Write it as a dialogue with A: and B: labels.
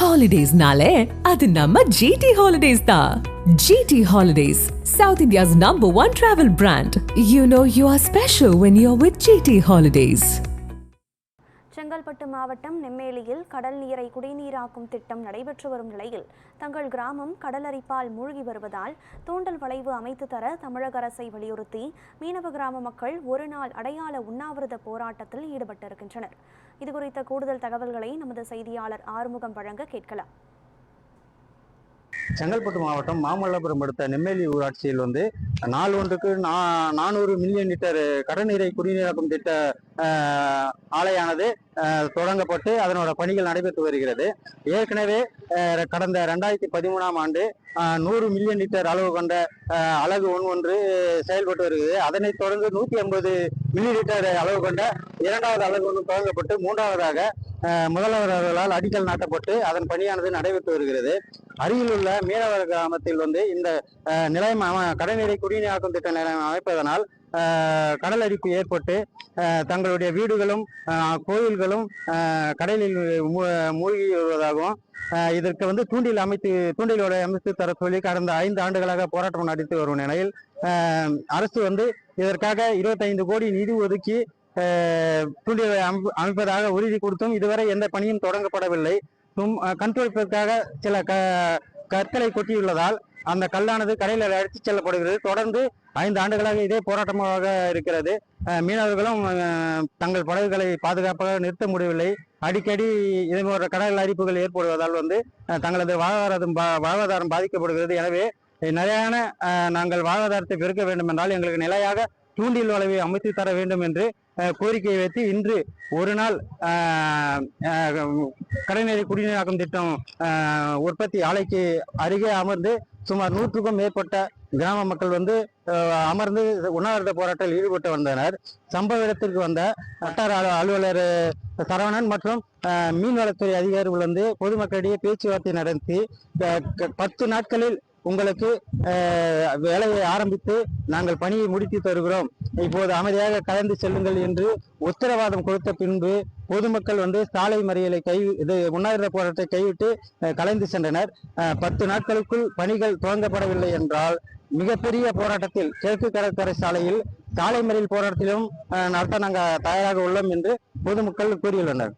A: Holidays-nale, adu namma GT Holidays da. GT Holidays, South India's #1 travel brand. You know you are special when you're with GT Holidays.
B: Chengalpattu மாவட்டம் நெம்மேலியில் கடல் நீரை குடிநீராக்கும் திட்டம் நடைபெற்று வரும் நிலையில் தங்கள் கிராமம் கடலரிப்பால் மூழ்கி வருவதால் தூண்டல் வளைவு அமைத்து தர தமிழக அரசை வலியுறுத்தி மீனவ கிராம மக்கள் ஒரு நாள் அடையாள உண்ணாவிரத போராட்டத்தில் ஈடுபட்டிருக்கின்றனர். இதுகுறித்த கூடுதல் தகவல்களை நமது செய்தியாளர் ஆறுமுகம் வழங்க கேட்கலாம்.
C: செங்கல்பட்டு மாவட்டம் மாமல்லபுரம் அடுத்த நெம்மேலி ஊராட்சியில் நாள் ஒன்றுக்கு 400 மில்லியன் லிட்டர் கடல்நீரை குடிநீராக்கும் திட்ட ஆலையானது தொடங்கப்பட்டு அதனோட பணிகள் நடைபெற்று வருகிறது. ஏற்கனவே கடந்த 2013ஆம் ஆண்டு 100 மில்லியன் லிட்டர் அளவு கொண்ட அலகு ஒன்று செயல்பட்டு வருகிறது. அதனைத் தொடர்ந்து 150 மில்லி லிட்டர் அளவு கொண்ட இரண்டாவது அலகு ஒன்று தொடங்கப்பட்டு மூன்றாவதாக முதல்வர் அவர்களால் அடிக்கல் நாட்டப்பட்டு அதன் பணியானது நடைபெற்று வருகிறது. அருகில் உள்ள மீனவர் கிராமத்தில் இந்த நிலையம் கடல்நீரை குடிநீராக்கும் திட்ட நிலையம் அமைப்பதனால் கடல் அரிப்பு ஏற்பட்டு தங்களுடைய வீடுகளும் கோயில்களும் கடலில் மூழ்கி வருவதாகவும் இதற்கு தூண்டிலோட அமைத்து தர சொல்லி கடந்த 5 ஆண்டுகளாக போராட்டம் நடத்தி வரும் நிலையில் அரசு இதற்காக 25 கோடி நிதி ஒதுக்கி தூண்டிலை அமைப்பதாக உறுதி கொடுத்தும் இதுவரை எந்த பணியும் தொடங்கப்படவில்லை. கண்துடைப்பதற்காக சில கற்களை கொட்டியுள்ளதால் அந்த கல்லானது கரையில் அடித்துச் செல்லப்படுகிறது. தொடர்ந்து 5 ஆண்டுகளாக இதே போராட்டமாக இருக்கிறது. மீனவர்களும் தங்கள் படகுகளை பாதுகாப்பாக நிறுத்த முடியவில்லை. அடிக்கடி இது போன்ற கடல் அரிப்புகள் ஏற்படுவதால் தங்களது வாழ்வாதாரம் பாதிக்கப்படுகிறது. எனவே நிலையான நாங்கள் வாழ்வாதாரத்தை பெருக்க வேண்டும் என்றால் எங்களுக்கு நிலையாக தூண்டில் வளைவை அமைத்து தர வேண்டும் என்று கோரிக்கையை வைத்து இன்று ஒரு நாள் கடல்நீரை குடிநீராக்கும் திட்டம் உற்பத்தி ஆலைக்கு அருகே அமர்ந்து சுமார் 100க்கும் மேற்பட்ட கிராம மக்கள் அமர்ந்து உண்ணாவிரத போராட்டத்தில் ஈடுபட்டு வந்தனர். சம்பவ இடத்திற்கு வந்த வட்டார அலுவலர் சரவணன் மற்றும் மீன்வளத்துறை அதிகாரிகள் பொதுமக்களிடையே பேச்சுவார்த்தை நடத்தி 10 நாட்களில் உங்களுக்கு வேலையை ஆரம்பித்து நாங்கள் பணியை முடித்து தருகிறோம், இப்போது அமைதியாக கலந்து செல்லுங்கள் என்று உத்தரவாதம் கொடுத்த பின்பு பொதுமக்கள் சாலை மறியலை உண்ணாவிரத போராட்டத்தை கைவிட்டு கலைந்து சென்றனர். 10 நாட்களுக்குள் பணிகள் துவங்கப்படவில்லை என்றால் மிகப்பெரிய போராட்டத்தில் கிழக்கு கடற்கரை சாலையில் சாலை மறியல் போராட்டத்திலும் நடத்த நாங்கள் தயாராக உள்ளோம் என்று பொதுமக்கள் கூறியுள்ளனர்.